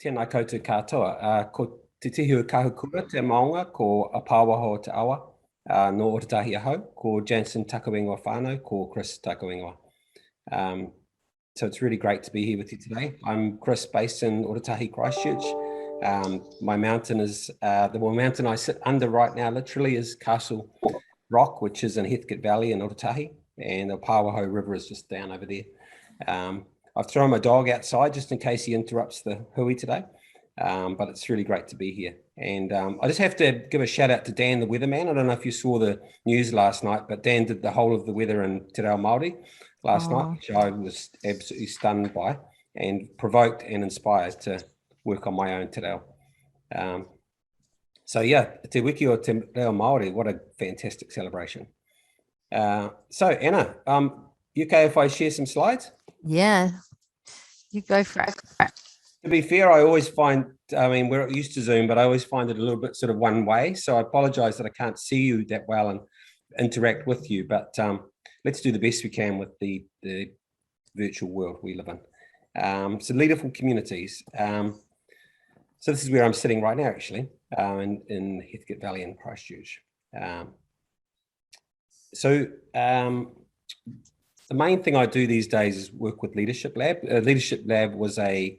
Tēnā koutou katoa. Ko te tihu kahukura te maunga, ko Apawaho te awa, no Otatahi ahau, ko Jansen Takawingoa whānau, ko Chris Takawingoa. So it's really great to be here with you today. I'm Chris, based in Otatahi, Christchurch. My mountain is, the mountain I sit under right now literally is Castle Rock, which is in Heathcote Valley in Otatahi, and the Pawaho River is just down over there. I've thrown my dog outside just in case he interrupts the hui today, but it's really great to be here. And I just have to give a shout out to Dan, the weatherman. I don't know if you saw the news last night, but Dan did the whole of the weather in Te Reo Māori last night, which I was absolutely stunned by and provoked and inspired to work on my own Te Reo. So yeah, Te Wiki o Te Reo Māori, what a fantastic celebration. So Anna, you okay if I share some slides? Yeah, you go for it. To be fair, I always find, I mean, we're used to Zoom, but I always find it a little bit sort of one way. So I apologize that I can't see you that well and interact with you, but let's do the best we can with the virtual world we live in. So leaderful communities. So this is where I'm sitting right now, actually, in Heathcote Valley in Christchurch. The main thing I do these days is work with Leadership Lab. Leadership Lab was an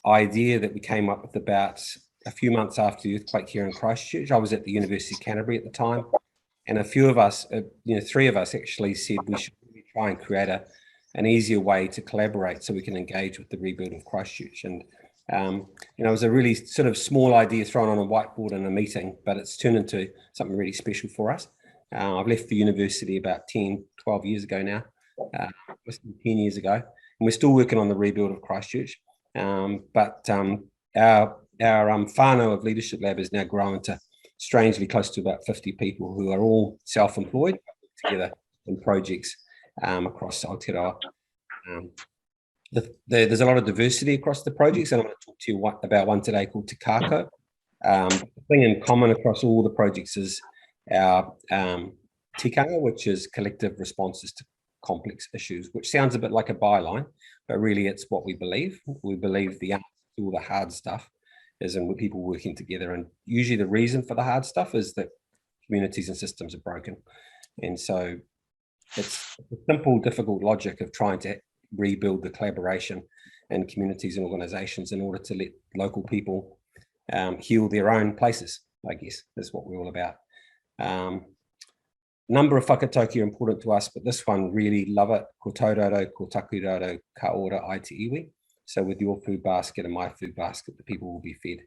idea that we came up with about a few months after the earthquake here in Christchurch. I was at the University of Canterbury at the time, and a few of us, three of us actually said we should really try and create an easier way to collaborate so we can engage with the rebuild of Christchurch. And it was a really sort of small idea thrown on a whiteboard in a meeting, but it's turned into something really special for us. I've left the university about 10, 12 years ago now. 10 years ago, and we're still working on the rebuild of Christchurch. But our whānau of Leadership Lab is now growing to strangely close to about 50 people who are all self-employed together in projects across Aotearoa. There's a lot of diversity across the projects, and I'm going to talk to you about one today called Te Kakau. The thing in common across all the projects is our tikanga, which is collective responses to complex issues, which sounds a bit like a byline, but really it's what we believe. We believe the answer to all the hard stuff is in people working together, and usually the reason for the hard stuff is that communities and systems are broken. And so it's a simple, difficult logic of trying to rebuild the collaboration in communities and organizations in order to let local people heal their own places, I guess, is what we're all about. Number of whakatauki are important to us, but this one really love it. Ko tauraro, ko takuraro, ka ora ai te iwi. So with your food basket and my food basket, the people will be fed,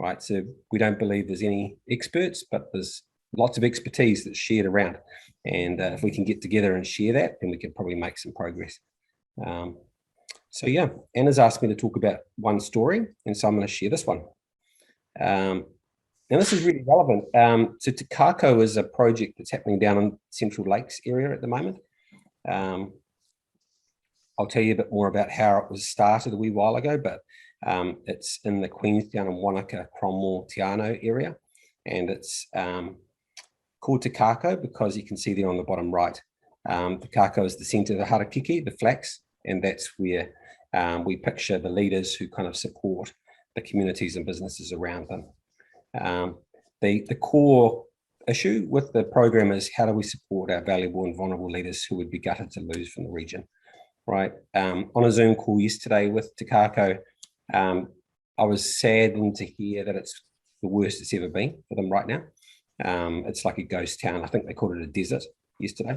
right? So we don't believe there's any experts, but there's lots of expertise that's shared around. And if we can get together and share that, then we can probably make some progress. So yeah, Anna's asked me to talk about one story, and so I'm going to share this one. Now this is really relevant. So Te Kakau is a project that's happening down in Central Lakes area at the moment. I'll tell you a bit more about how it was started a wee while ago, but it's in the Queenstown and Wanaka, Cromwell, Te Anau area. And it's called Te Kakau because you can see there on the bottom right. Te Kakau is the center of the harakeke, the flax, and that's where we picture the leaders who kind of support the communities and businesses around them. The core issue with the program is how do we support our valuable and vulnerable leaders who would be gutted to lose from the region, right? On a Zoom call yesterday with Te Kakau, I was saddened to hear that it's the worst it's ever been for them right now. It's like a ghost town. I think they called it a desert yesterday,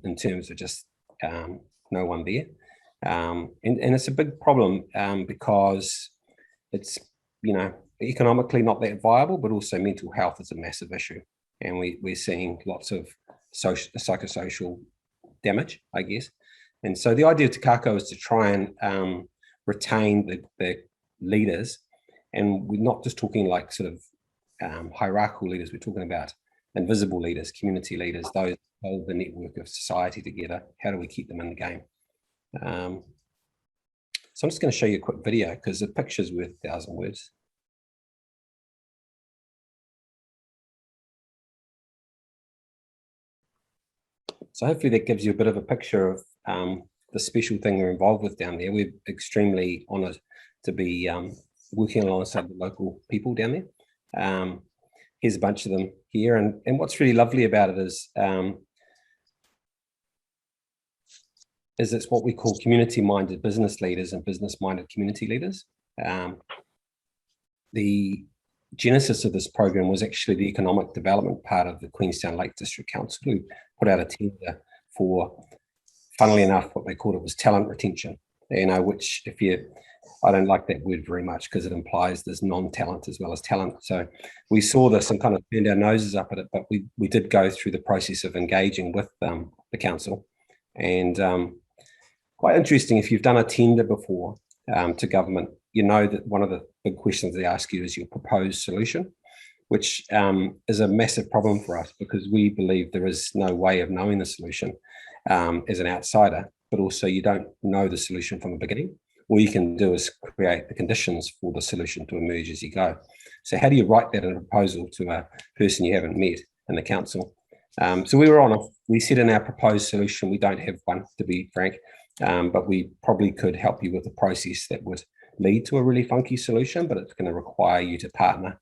in terms of just no one there. And it's a big problem because it's, economically not that viable, but also mental health is a massive issue. And we're seeing lots of psychosocial damage, I guess. And so the idea of Te Kakau is to try and retain the leaders. And we're not just talking like sort of hierarchical leaders, we're talking about invisible leaders, community leaders, those hold the network of society together. How do we keep them in the game? So I'm just going to show you a quick video because the picture's worth 1,000 words. So hopefully that gives you a bit of a picture of the special thing we're involved with down there. We're extremely honoured to be working alongside the local people down there. Here's a bunch of them here, and what's really lovely about it is it's what we call community-minded business leaders and business-minded community leaders. The genesis of this program was actually the economic development part of the Queenstown Lake District Council, who put out a tender for, funnily enough, what they called it was talent retention. Which I don't like that word very much because it implies there's non-talent as well as talent. So we saw this and kind of turned our noses up at it, but we did go through the process of engaging with the council. And quite interesting, if you've done a tender before to government, you know that one of the big questions they ask you is your proposed solution, which is a massive problem for us because we believe there is no way of knowing the solution as an outsider, but also you don't know the solution from the beginning. All you can do is create the conditions for the solution to emerge as you go. So how do you write that in a proposal to a person you haven't met in the council? So we said in our proposed solution, we don't have one, to be frank, but we probably could help you with a process that would lead to a really funky solution, but it's going to require you to partner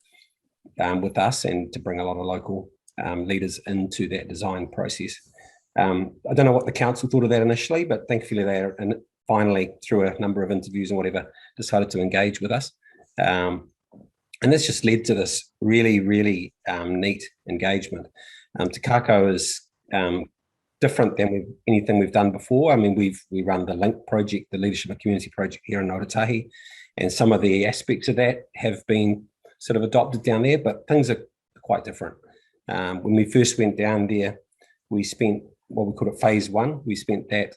with us and to bring a lot of local leaders into that design process. I don't know what the council thought of that initially, but thankfully they finally, through a number of interviews and whatever, decided to engage with us. And this just led to this really, really neat engagement. Te Kakau is different than anything we've done before. I mean, we run the LINK project, the Leadership and Community project here in Ngātahi, and some of the aspects of that have been sort of adopted down there, but things are quite different. When we first went down there, we spent what we call it phase one. We spent that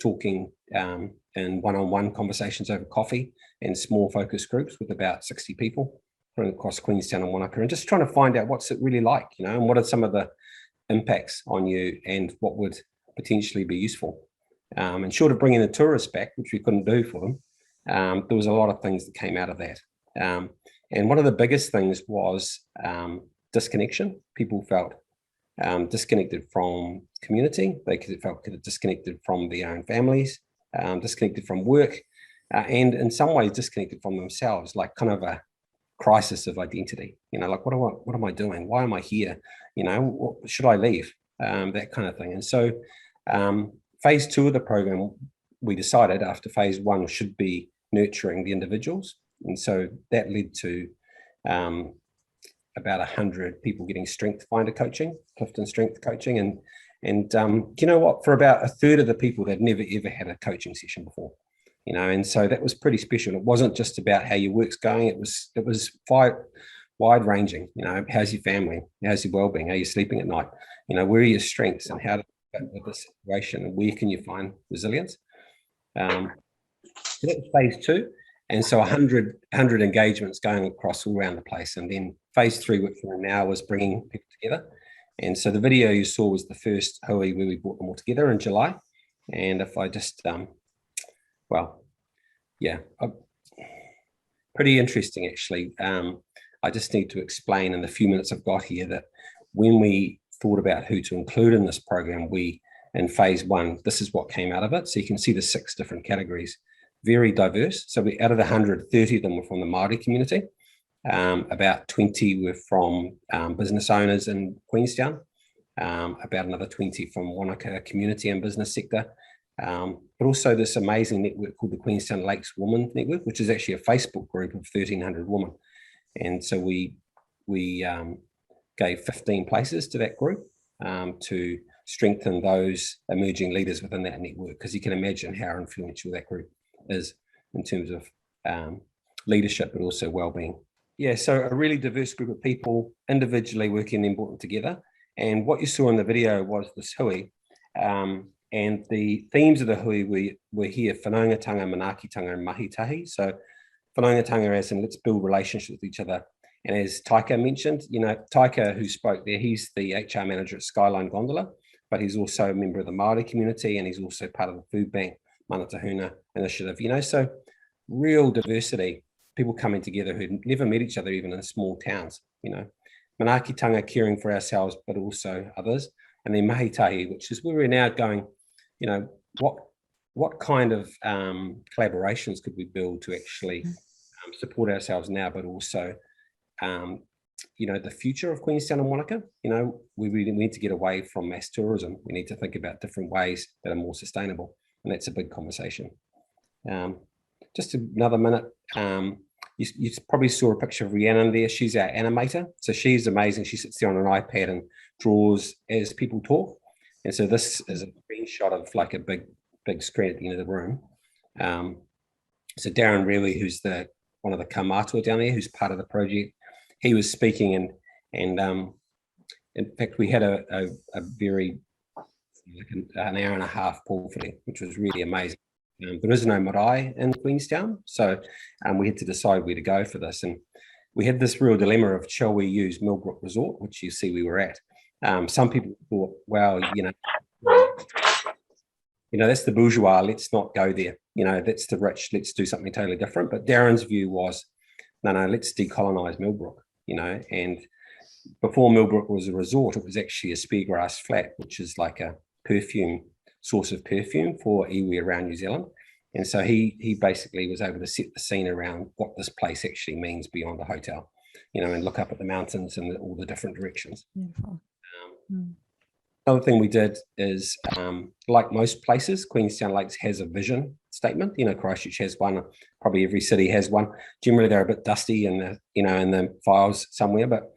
talking in one-on-one conversations over coffee and small focus groups with about 60 people across Queenstown and Wanaka, and just trying to find out what's it really like, and what are some of the impacts on you and what would potentially be useful. And short of bringing the tourists back, which we couldn't do for them, there was a lot of things that came out of that. And one of the biggest things was disconnection. People felt disconnected from community. They felt disconnected from their own families, disconnected from work, and in some ways disconnected from themselves, like kind of a crisis of identity. Like what am I doing? Why am I here? Should I leave? That kind of thing. And so phase two of the program, we decided after phase one should be nurturing the individuals. And so that led to about 100 people getting strength finder coaching, Clifton strength coaching. And you know what, for about a third of the people, they'd never ever had a coaching session before, and so that was pretty special. It wasn't just about how your work's going. It was wide ranging. How's your family? How's your well-being? How are you sleeping at night? Where are your strengths and how to fit with the situation, and where can you find resilience? So that was phase two. And so 100 engagements going across all around the place. And then phase three, which we're in now, was bringing people together. And so the video you saw was the first hui where we brought them all together in July. And if I just, pretty interesting actually. I just need to explain in the few minutes I've got here that when we thought about who to include in this program, in phase one, this is what came out of it. So you can see the 6 different categories. Very diverse. So out of the 100, 30 of them were from the Māori community. About 20 were from business owners in Queenstown. About another 20 from Wanaka community and business sector. But also this amazing network called the Queenstown Lakes Women Network, which is actually a Facebook group of 1,300 women. And so we gave 15 places to that group to strengthen those emerging leaders within that network, because you can imagine how influential that group is in terms of leadership, but also well-being. Yeah, so a really diverse group of people individually working and brought them together. And what you saw in the video was this hui. And the themes of the hui were here: whanaungatanga, manaakitanga, and mahitahi. So whanaungatanga as in let's build relationships with each other. And as Taika mentioned, Taika, who spoke there, he's the HR manager at Skyline Gondola, but he's also a member of the Māori community, and he's also part of the Food Bank Manatahuna initiative, so real diversity, people coming together who'd never met each other, even in small towns, Manaakitanga, caring for ourselves, but also others. And then mahitahi, which is where we're now going, what kind of collaborations could we build to actually support ourselves now, but also, you know, the future of Queenstown and Wanaka. You know, we really need to get away from mass tourism. We need to think about different ways that are more sustainable, and that's a big conversation. Just another minute. You probably saw a picture of Rhiannon there. She's our animator. So she's amazing. She sits there on an iPad and draws as people talk. And so this is a screenshot of like a big screen at the end of the room. So Darren Reilly, who's one of the Kaumatua down there, who's part of the project, he was speaking, and in fact we had a very an hour and a half pool for it, which was really amazing. There is no marae in Queenstown, so we had to decide where to go for this, and we had this real dilemma of, shall we use Millbrook Resort, which you see we were at. Some people thought, well, you know, that's the bourgeois, let's not go there. You know, that's the rich, let's do something totally different. But Darren's view was, no, let's decolonize Millbrook, you know. And before Millbrook was a resort, it was actually a speargrass flat, which is like a source of perfume for iwi around New Zealand. And so he basically was able to set the scene around what this place actually means beyond a hotel, you know, and look up at the mountains and all the different directions. Another thing we did is, like most places, Queenstown Lakes has a vision statement. You know, Christchurch has one, probably every city has one. Generally, they're a bit dusty in the files somewhere, but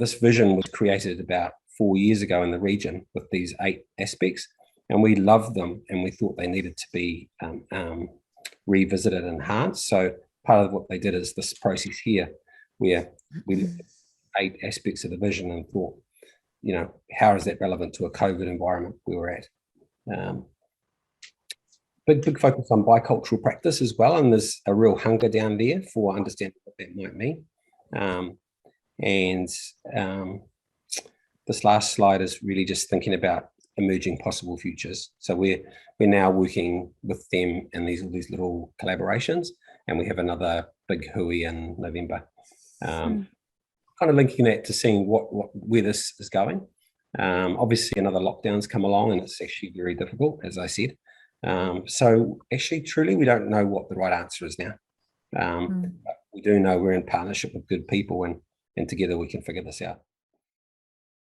this vision was created about 4 years ago in the region with these 8 aspects, and we loved them, and we thought they needed to be revisited and enhanced. So part of what they did is this process here, where we looked at 8 aspects of the vision and thought, you know, how is that relevant to a COVID environment we were at? Big focus on bicultural practice as well, and there's a real hunger down there for understanding what that might mean. This last slide is really just thinking about emerging possible futures. So we're now working with them in these little collaborations, and we have another big hui in November. Kind of linking that to seeing where this is going. Obviously another lockdown's come along, and it's actually very difficult, as I said. So actually, truly, we don't know what the right answer is now. But we do know we're in partnership with good people, and together we can figure this out.